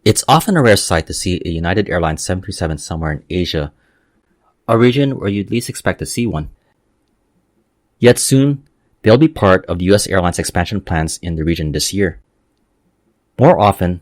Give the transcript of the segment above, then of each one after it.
It's often a rare sight to see a United Airlines 737 somewhere in Asia, a region where you'd least expect to see one. Yet soon, they'll be part of the US Airlines expansion plans in the region this year. More often,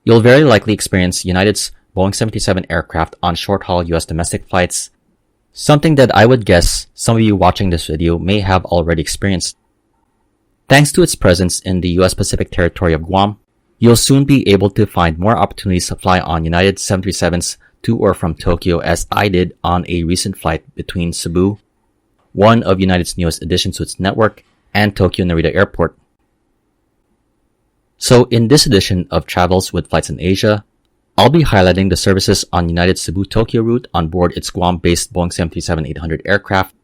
you'll very likely experience United's Boeing 737 aircraft on short-haul US domestic flights, something that I would guess some of you watching this video may have already experienced. Thanks to its presence in the US Pacific territory of Guam, you'll soon be able to find more opportunities to fly on United 737s to or from Tokyo, as I did on a recent flight between Cebu, one of United's newest additions to its network, and Tokyo Narita Airport. So in this edition of Travels with Flights in Asia, I'll be highlighting the services on United's Cebu-Tokyo route on board its Guam-based Boeing 737-800 aircraft,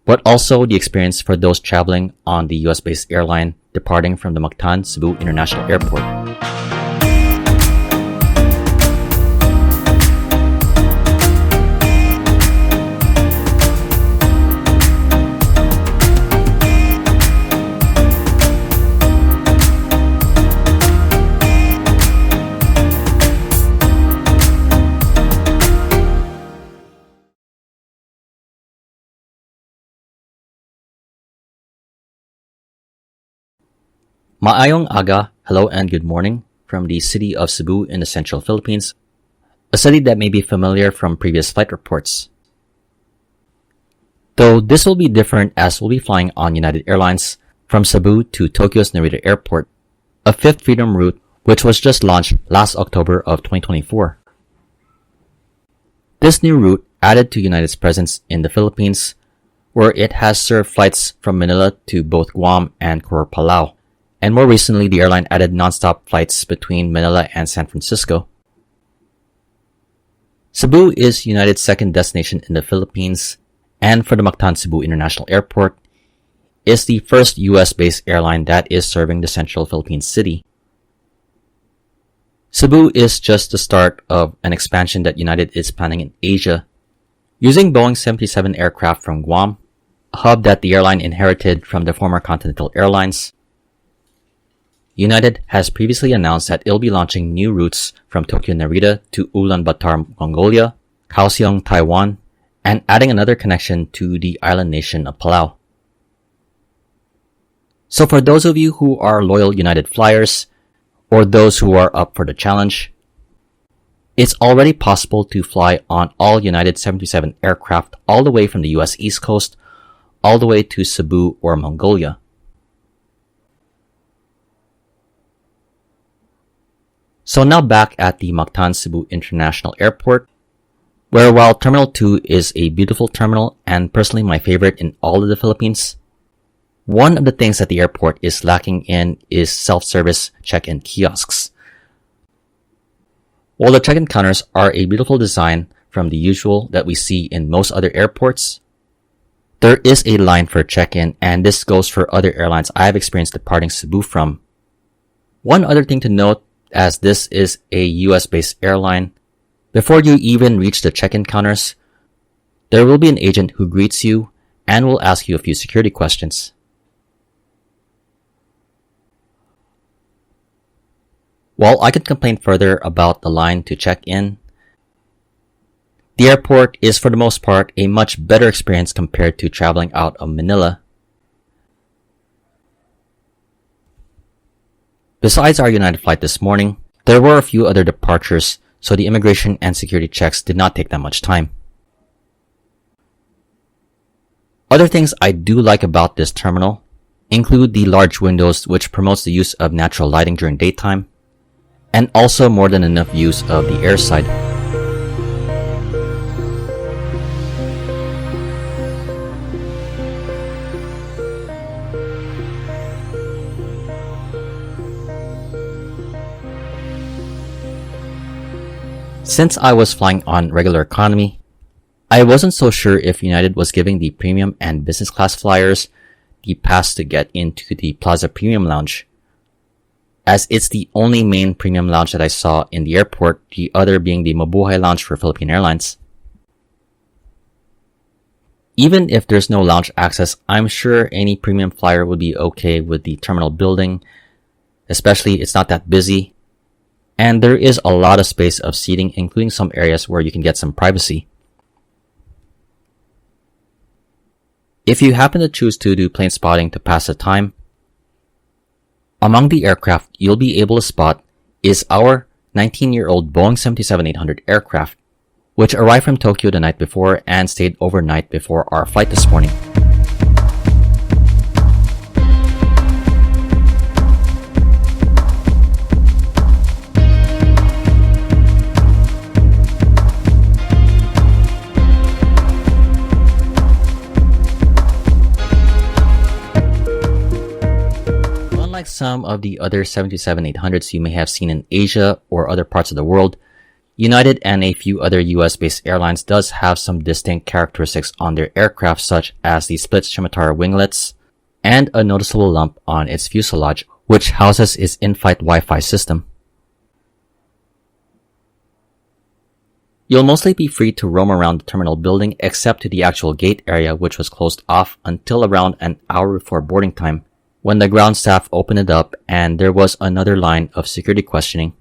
but also the experience for those traveling on the US-based airline departing from the Mactan Cebu International Airport. Maayong aga, hello and good morning from the city of Cebu in the central Philippines, a city that may be familiar from previous flight reports. Though this will be different as we'll be flying on United Airlines from Cebu to Tokyo's Narita Airport, a fifth freedom route which was just launched last October of 2024. This new route added to United's presence in the Philippines, where it has served flights from Manila to both Guam and Coron, Palau. And more recently, the airline added non-stop flights between Manila and San Francisco. Cebu is United's second destination in the Philippines, and for the Mactan Cebu International Airport, is the first US-based airline that is serving the central Philippines city. Cebu is just the start of an expansion that United is planning in Asia, using Boeing 737 aircraft from Guam, a hub that the airline inherited from the former Continental Airlines. United has previously announced that it'll be launching new routes from Tokyo Narita to Ulaanbaatar, Mongolia, Kaohsiung, Taiwan, and adding another connection to the island nation of Palau. So for those of you who are loyal United flyers, or those who are up for the challenge, it's already possible to fly on all United 737 aircraft all the way from the US East Coast, all the way to Cebu or Mongolia. So now back at the Mactan Cebu International Airport, where while Terminal 2 is a beautiful terminal and personally my favorite in all of the Philippines, one of the things that the airport is lacking in is self-service check-in kiosks. While the check-in counters are a beautiful design from the usual that we see in most other airports, there is a line for check-in, and this goes for other airlines I have experienced departing Cebu from. One other thing to note, as this is a US-based airline, before you even reach the check-in counters, there will be an agent who greets you and will ask you a few security questions. While I could complain further about the line to check in, the airport is for the most part a much better experience compared to traveling out of Manila. Besides our United flight this morning, there were a few other departures, so the immigration and security checks did not take that much time. Other things I do like about this terminal include the large windows, which promotes the use of natural lighting during daytime, and also more than enough use of the airside. Since I was flying on regular economy, I wasn't so sure if United was giving the premium and business class flyers the pass to get into the Plaza Premium Lounge, as it's the only main premium lounge that I saw in the airport, the other being the Mabuhay Lounge for Philippine Airlines. Even if there's no lounge access, I'm sure any premium flyer would be okay with the terminal building, especially it's not that busy. and there is a lot of space of seating, including some areas where you can get some privacy. If you happen to choose to do plane spotting to pass the time, among the aircraft you'll be able to spot is our 19-year-old Boeing 737-800 aircraft, which arrived from Tokyo the night before and stayed overnight before our flight this morning. Unlike some of the other 737-800s you may have seen in Asia or other parts of the world, United and a few other US-based airlines does have some distinct characteristics on their aircraft, such as the split scimitar winglets and a noticeable lump on its fuselage, which houses its in-flight Wi-Fi system. You'll mostly be free to roam around the terminal building except to the actual gate area, which was closed off until around an hour before boarding time, when the ground staff opened it up and there was another line of security questioning.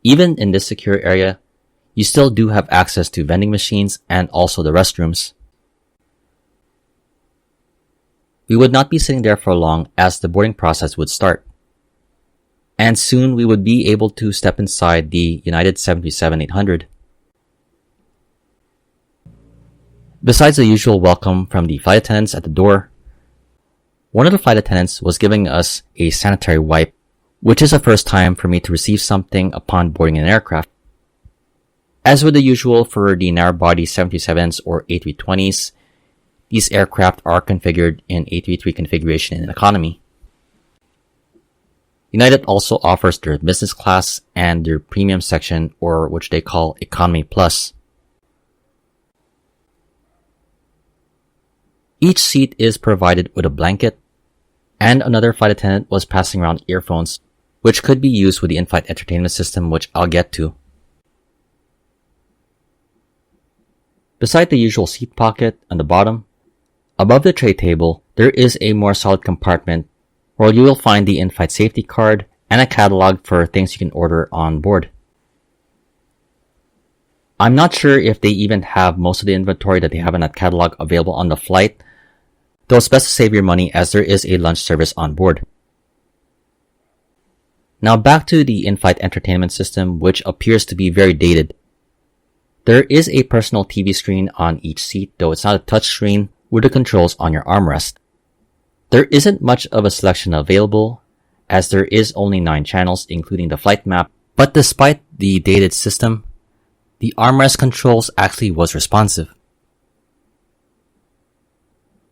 Even in this secure area, you still do have access to vending machines and also the restrooms. We would not be sitting there for long as the boarding process would start. And soon we would be able to step inside the United 737-800. Besides the usual welcome from the flight attendants at the door, one of the flight attendants was giving us a sanitary wipe, which is the first time for me to receive something upon boarding an aircraft. As with the usual for the narrow-body 737s or A320s, these aircraft are configured in A330 configuration in economy. United also offers their business class and their premium section, or which they call Economy Plus. Each seat is provided with a blanket, and another flight attendant was passing around earphones, which could be used with the in-flight entertainment system, which I'll get to. Beside the usual seat pocket on the bottom, above the tray table, there is a more solid compartment where you will find the in-flight safety card and a catalog for things you can order on board. I'm not sure if they even have most of the inventory that they have in that catalog available on the flight, though it's best to save your money as there is a lunch service on board. Now back to the in-flight entertainment system, which appears to be very dated. There is a personal TV screen on each seat, though it's not a touchscreen with the controls on your armrest. There isn't much of a selection available, as there is only 9 channels, including the flight map, but despite the dated system, the armrest controls actually was responsive.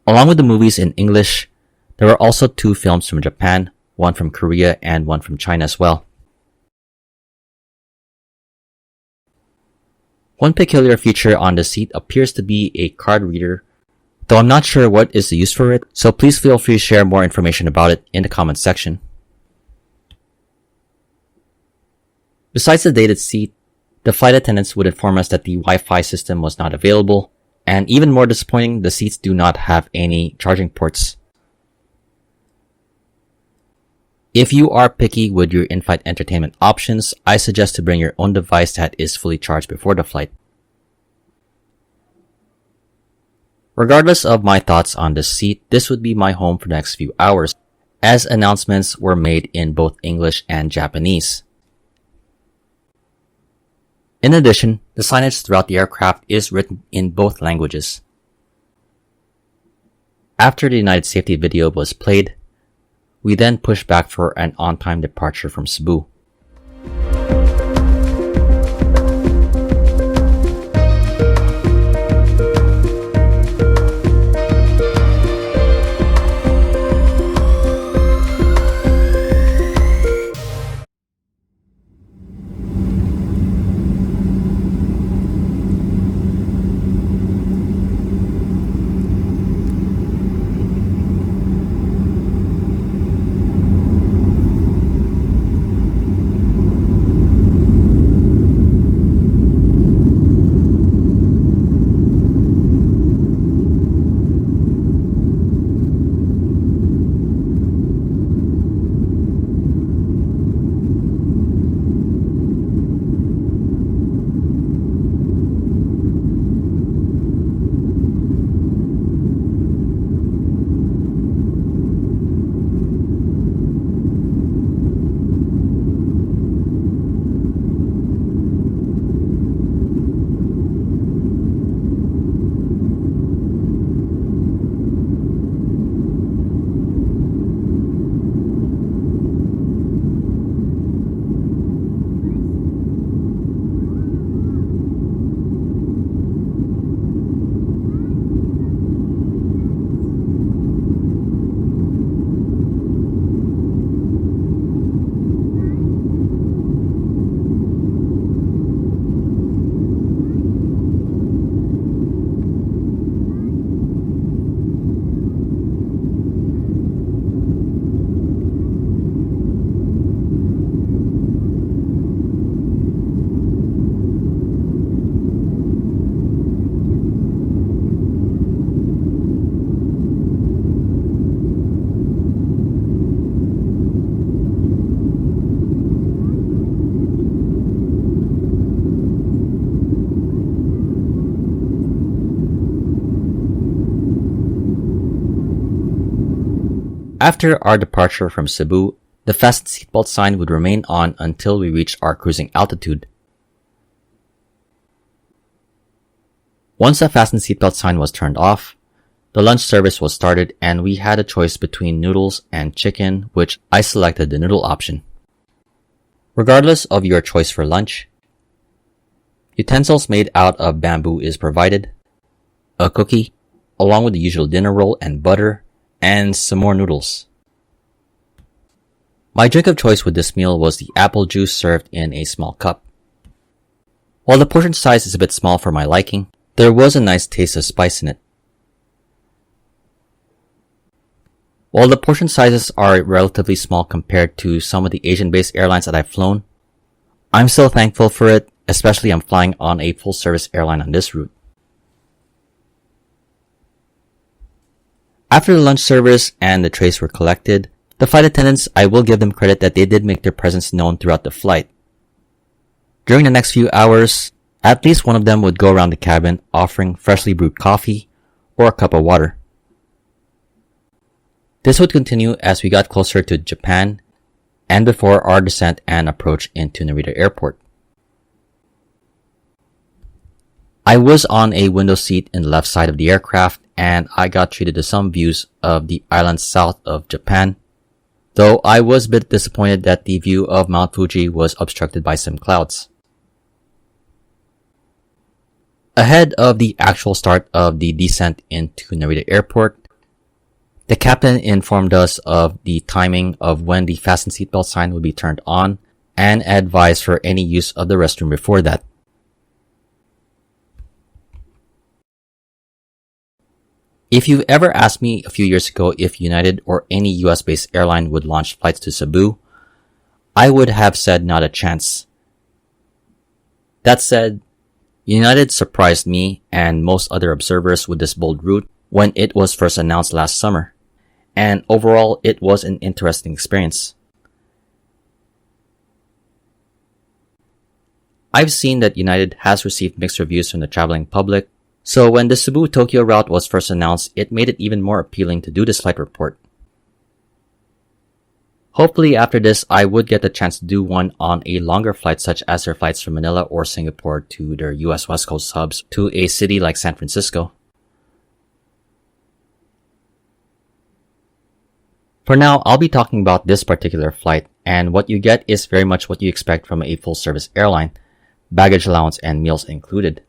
Along with the movies in English, there were also 2 films from Japan, one from Korea and one from China as well. One peculiar feature on the seat appears to be a card reader, though I'm not sure what is the use for it, so please feel free to share more information about it in the comments section. Besides the dated seat, the flight attendants would inform us that the Wi-Fi system was not available, and even more disappointing, the seats do not have any charging ports. If you are picky with your in-flight entertainment options, I suggest to bring your own device that is fully charged before the flight. Regardless of my thoughts on this seat, this would be my home for the next few hours, as announcements were made in both English and Japanese. In addition, the signage throughout the aircraft is written in both languages. After the United safety video was played, we then pushed back for an on-time departure from Cebu. After our departure from Cebu, the fasten seatbelt sign would remain on until we reached our cruising altitude. Once the fasten seatbelt sign was turned off, the lunch service was started and we had a choice between noodles and chicken, which I selected the noodle option. Regardless of your choice for lunch, utensils made out of bamboo is provided, a cookie, along with the usual dinner roll and butter, and some more noodles. My drink of choice with this meal was the apple juice served in a small cup. While the portion size is a bit small for my liking, there was a nice taste of spice in it. While the portion sizes are relatively small compared to some of the Asian-based airlines that I've flown, I'm still thankful for it, especially I'm flying on a full-service airline on this route. After the lunch service and the trays were collected, the flight attendants, I will give them credit that they did make their presence known throughout the flight. During the next few hours, at least one of them would go around the cabin offering freshly brewed coffee or a cup of water. This would continue as we got closer to Japan and before our descent and approach into Narita Airport. I was on a window seat in the left side of the aircraft and I got treated to some views of the islands south of Japan, though I was a bit disappointed that the view of Mount Fuji was obstructed by some clouds. Ahead of the actual start of the descent into Narita Airport, the captain informed us of the timing of when the fasten seatbelt sign would be turned on and advised for any use of the restroom before that. If you've ever asked me a few years ago if United or any US-based airline would launch flights to Cebu, I would have said not a chance. That said, United surprised me and most other observers with this bold route when it was first announced last summer, and overall it was an interesting experience. I've seen that United has received mixed reviews from the traveling public, so when the Cebu-Tokyo route was first announced, it made it even more appealing to do this flight report. Hopefully after this, I would get the chance to do one on a longer flight such as their flights from Manila or Singapore to their US West Coast hubs to a city like San Francisco. For now, I'll be talking about this particular flight, and what you get is very much what you expect from a full-service airline, baggage allowance and meals included.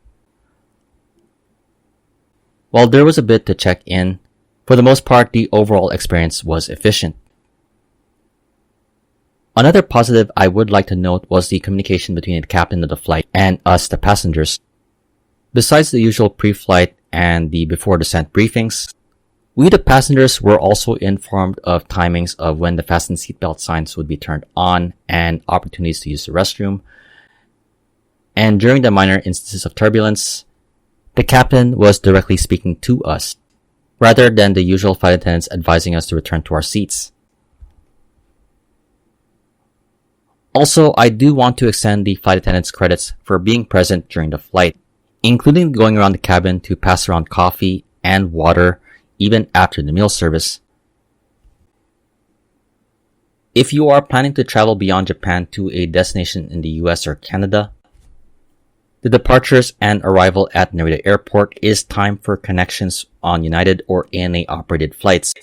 While there was a bit to check in, for the most part the overall experience was efficient. Another positive I would like to note was the communication between the captain of the flight and us, the passengers. Besides the usual pre-flight and the before descent briefings, we the passengers were also informed of timings of when the fasten seatbelt signs would be turned on and opportunities to use the restroom. And during the minor instances of turbulence, the captain was directly speaking to us, rather than the usual flight attendants advising us to return to our seats. Also, I do want to extend the flight attendants credits for being present during the flight, including going around the cabin to pass around coffee and water even after the meal service. If you are planning to travel beyond Japan to a destination in the US or Canada, the departures and arrival at Narita Airport is time for connections on United or ANA-operated flights.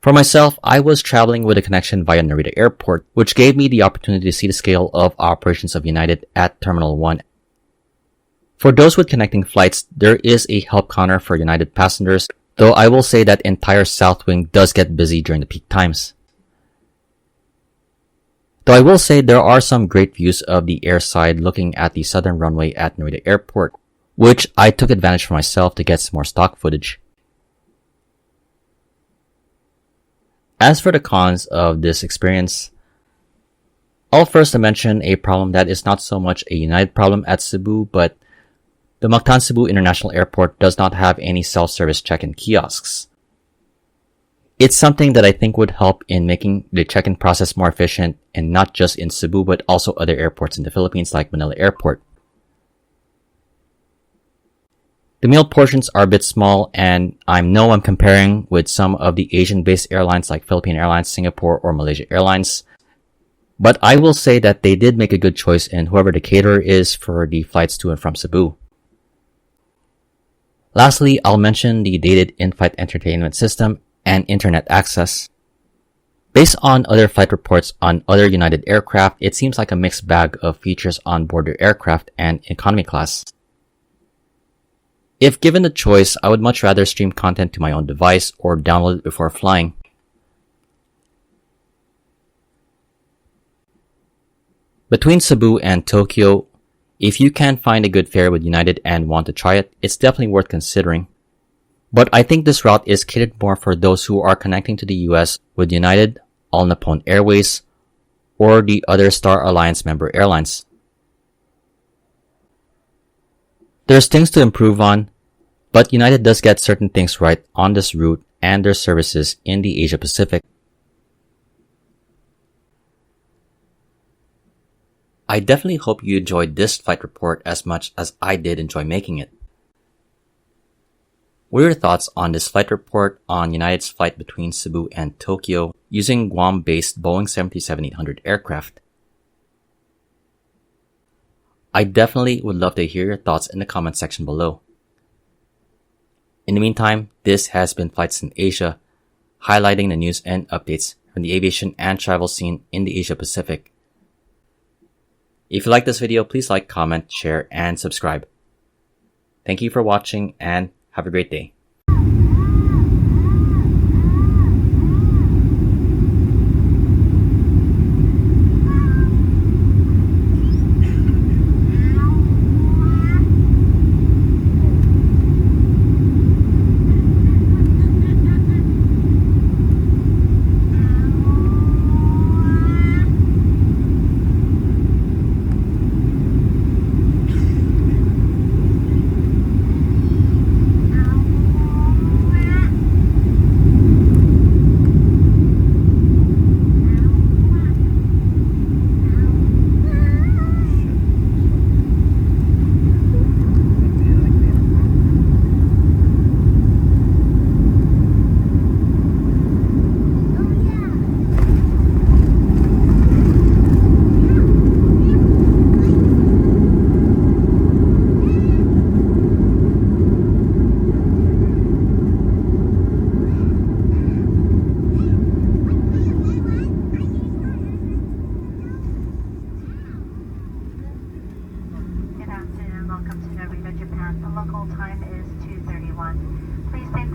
For myself, I was traveling with a connection via Narita Airport, which gave me the opportunity to see the scale of operations of United at Terminal 1. For those with connecting flights, there is a help counter for United passengers, though I will say that entire South Wing does get busy during the peak times. Though I will say there are some great views of the airside looking at the southern runway at Narita Airport, which I took advantage for myself to get some more stock footage. As for the cons of this experience, I'll first mention a problem that is not so much a United problem at Cebu, but the Mactan Cebu International Airport does not have any self-service check-in kiosks. It's something that I think would help in making the check-in process more efficient, and not just in Cebu but also other airports in the Philippines like Manila Airport. The meal portions are a bit small, and I know I'm comparing with some of the Asian-based airlines like Philippine Airlines, Singapore, or Malaysia Airlines. But I will say that they did make a good choice in whoever the caterer is for the flights to and from Cebu. Lastly, I'll mention the dated in-flight entertainment system and internet access. Based on other flight reports on other United aircraft, it seems like a mixed bag of features on board their aircraft and economy class. If given the choice, I would much rather stream content to my own device or download it before flying. Between Cebu and Tokyo, if you can find a good fare with United and want to try it, it's definitely worth considering. But I think this route is catered more for those who are connecting to the US with United, All Nippon Airways, or the other Star Alliance member airlines. There's things to improve on, but United does get certain things right on this route and their services in the Asia Pacific. I definitely hope you enjoyed this flight report as much as I did enjoy making it. What are your thoughts on this flight report on United's flight between Cebu and Tokyo using Guam-based Boeing 737-800 aircraft? I definitely would love to hear your thoughts in the comment section below. In the meantime, this has been Flights in Asia, highlighting the news and updates from the aviation and travel scene in the Asia Pacific. If you like this video, please like, comment, share, and subscribe. Thank you for watching and have a great day.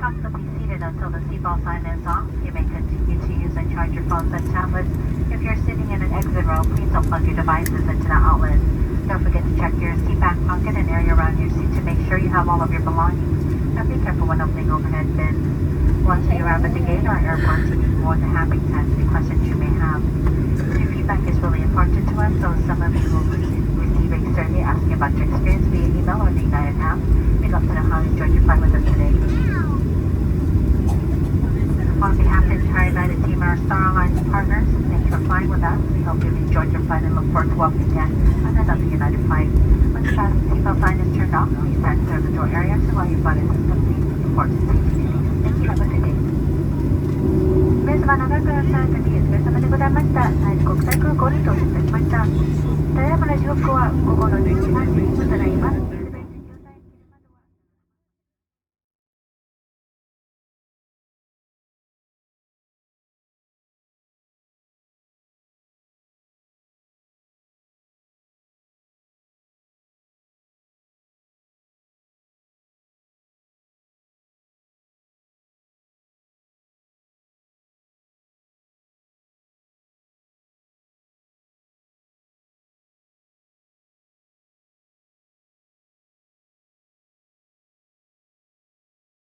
Comfortably seated until the seatbelt sign is off. You may continue to use and charge your phones and tablets. If you're sitting in an exit row, please don't plug your devices into the outlet. Don't forget to check your seat back pocket and area around your seat to make sure you have all of your belongings. And be careful when opening overhead bins. Once we arrive at the gate or airport, we'd be more than happy to answer any questions you may have. Your feedback is really important to us, so some of you will receive a survey asking about your experience via email or the United app. We'd love to know how you enjoyed your flight with us today. On behalf of the entire United team and our Star Alliance partners, thank you for flying with us. We hope you've enjoyed your flight and look forward to welcoming you again on another United flight. Once the seatbelt sign is turned off, please stand clear of the door area to allow your flight assistant to report to safety. Thank you. Have a good day. 皆様長くいらっしゃる旅お疲れ様でございました。内地国際空港に到着いたしました。ただいまの時刻は午後の11時30分となります。